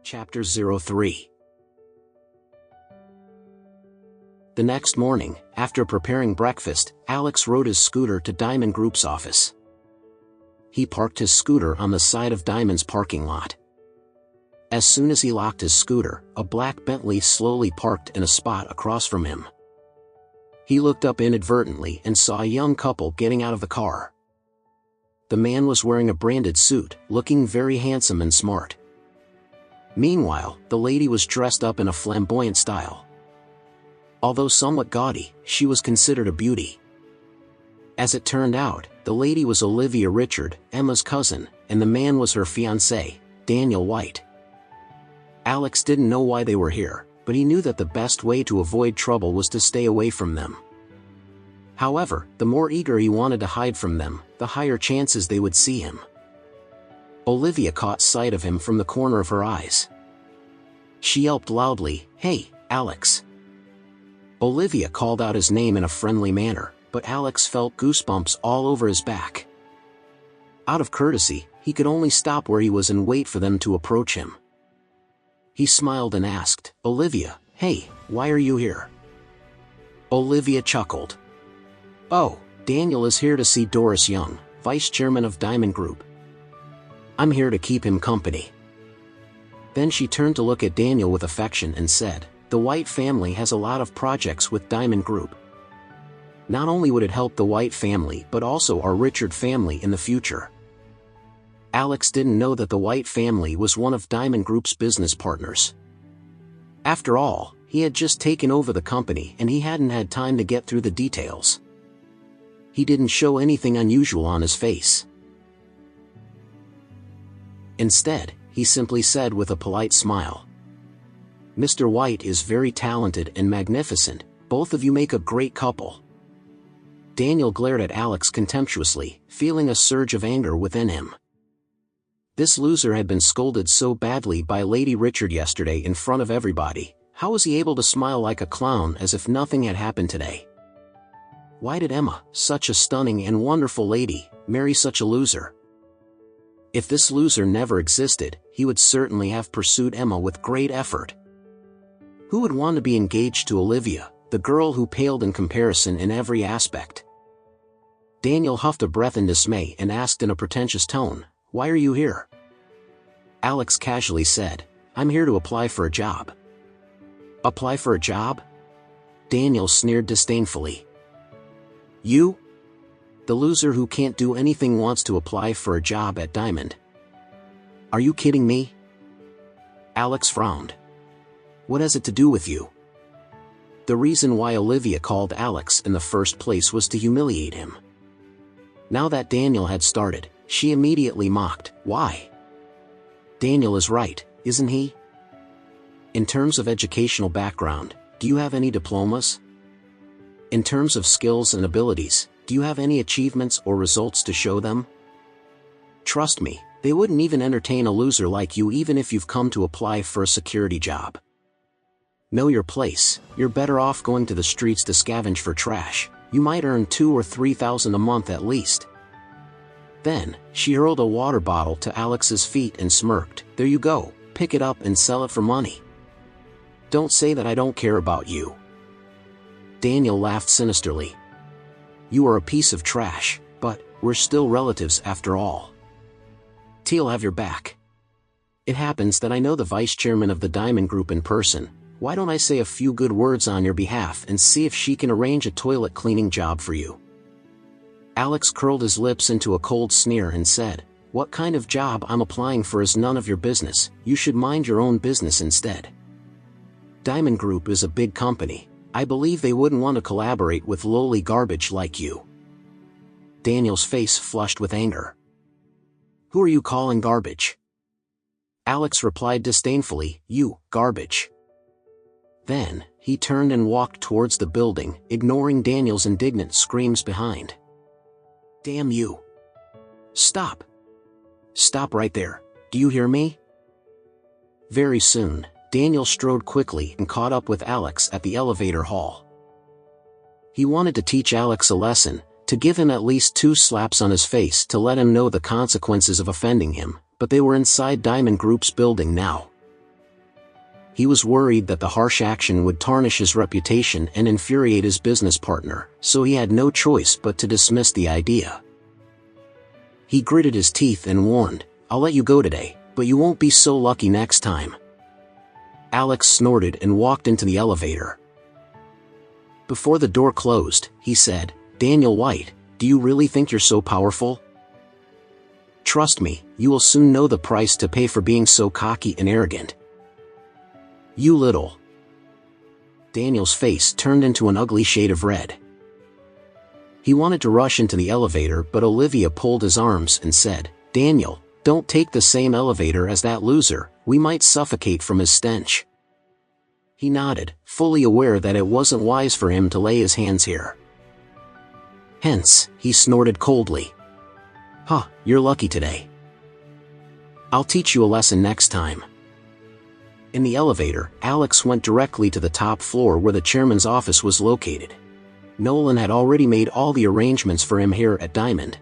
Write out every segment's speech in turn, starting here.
Chapter 03. The next morning, after preparing breakfast, Alex rode his scooter to Diamond Group's office. He parked his scooter on the side of Diamond's parking lot. As soon as he locked his scooter, a black Bentley slowly parked in a spot across from him. He looked up inadvertently and saw a young couple getting out of the car. The man was wearing a branded suit, looking very handsome and smart. Meanwhile, the lady was dressed up in a flamboyant style. Although somewhat gaudy, she was considered a beauty. As it turned out, the lady was Olivia Richard, Emma's cousin, and the man was her fiancé, Daniel White. Alex didn't know why they were here, but he knew that the best way to avoid trouble was to stay away from them. However, the more eager he wanted to hide from them, the higher chances they would see him. Olivia caught sight of him from the corner of her eyes. She yelped loudly, "Hey, Alex!" Olivia called out his name in a friendly manner, but Alex felt goosebumps all over his back. Out of courtesy, he could only stop where he was and wait for them to approach him. He smiled and asked, "Olivia, hey, why are you here?" Olivia chuckled. "Oh, Daniel is here to see Doris Young, vice chairman of Diamond Group. I'm here to keep him company." Then she turned to look at Daniel with affection and said, "The White family has a lot of projects with Diamond Group. Not only would it help the White family but also our Richard family in the future." Alex didn't know that the White family was one of Diamond Group's business partners. After all, he had just taken over the company and he hadn't had time to get through the details. He didn't show anything unusual on his face. Instead, he simply said with a polite smile, "Mr. White is very talented and magnificent, both of you make a great couple." Daniel glared at Alex contemptuously, feeling a surge of anger within him. This loser had been scolded so badly by Lady Richard yesterday in front of everybody. How was he able to smile like a clown as if nothing had happened today? Why did Emma, such a stunning and wonderful lady, marry such a loser? If this loser never existed, he would certainly have pursued Emma with great effort. Who would want to be engaged to Olivia, the girl who paled in comparison in every aspect? Daniel huffed a breath in dismay and asked in a pretentious tone, "Why are you here?" Alex casually said, "I'm here to apply for a job." "Apply for a job?" Daniel sneered disdainfully. "You? The loser who can't do anything wants to apply for a job at Diamond. Are you kidding me?" Alex frowned. "What has it to do with you?" The reason why Olivia called Alex in the first place was to humiliate him. Now that Daniel had started, she immediately mocked, "Why? Daniel is right, isn't he? In terms of educational background, do you have any diplomas? In terms of skills and abilities, do you have any achievements or results to show them? Trust me, they wouldn't even entertain a loser like you even if you've come to apply for a security job. Know your place, you're better off going to the streets to scavenge for trash. You might earn $2,000 or $3,000 a month at least." Then, she hurled a water bottle to Alex's feet and smirked, "There you go, pick it up and sell it for money. Don't say that I don't care about you." Daniel laughed sinisterly. "You are a piece of trash, but we're still relatives after all. T'll have your back. It happens that I know the vice chairman of the Diamond Group in person. Why don't I say a few good words on your behalf and see if she can arrange a toilet cleaning job for you?" Alex curled his lips into a cold sneer and said, "What kind of job I'm applying for is none of your business. You should mind your own business instead. Diamond Group is a big company. I believe they wouldn't want to collaborate with lowly garbage like you." Daniel's face flushed with anger. "Who are you calling garbage?" Alex replied disdainfully, "You, garbage." Then, he turned and walked towards the building, ignoring Daniel's indignant screams behind. "Damn you! Stop! Stop right there, do you hear me?" Very soon, Daniel strode quickly and caught up with Alex at the elevator hall. He wanted to teach Alex a lesson, to give him at least 2 slaps on his face to let him know the consequences of offending him, but they were inside Diamond Group's building now. He was worried that the harsh action would tarnish his reputation and infuriate his business partner, so he had no choice but to dismiss the idea. He gritted his teeth and warned, "I'll let you go today, but you won't be so lucky next time." Alex snorted and walked into the elevator. Before the door closed, he said, "Daniel White, do you really think you're so powerful? Trust me, you will soon know the price to pay for being so cocky and arrogant. You little..." Daniel's face turned into an ugly shade of red. He wanted to rush into the elevator, but Olivia pulled his arms and said, "Daniel, don't take the same elevator as that loser, we might suffocate from his stench." He nodded, fully aware that it wasn't wise for him to lay his hands here. Hence, he snorted coldly. "Huh, you're lucky today. I'll teach you a lesson next time." In the elevator, Alex went directly to the top floor where the chairman's office was located. Nolan had already made all the arrangements for him here at Diamond.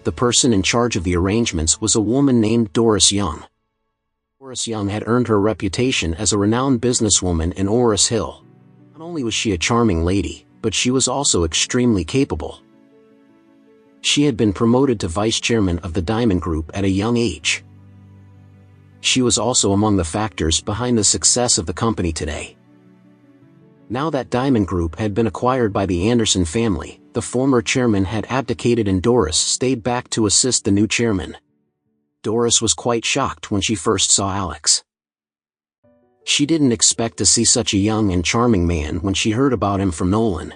The person in charge of the arrangements was a woman named Doris Young. Doris Young had earned her reputation as a renowned businesswoman in Oris Hill. Not only was she a charming lady, but she was also extremely capable. She had been promoted to vice chairman of the Diamond Group at a young age. She was also among the factors behind the success of the company today. Now that Diamond Group had been acquired by the Anderson family, the former chairman had abdicated and Doris stayed back to assist the new chairman. Doris was quite shocked when she first saw Alex. She didn't expect to see such a young and charming man when she heard about him from Nolan.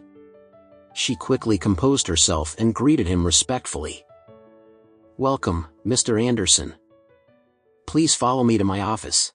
She quickly composed herself and greeted him respectfully. "Welcome, Mr. Anderson. Please follow me to my office."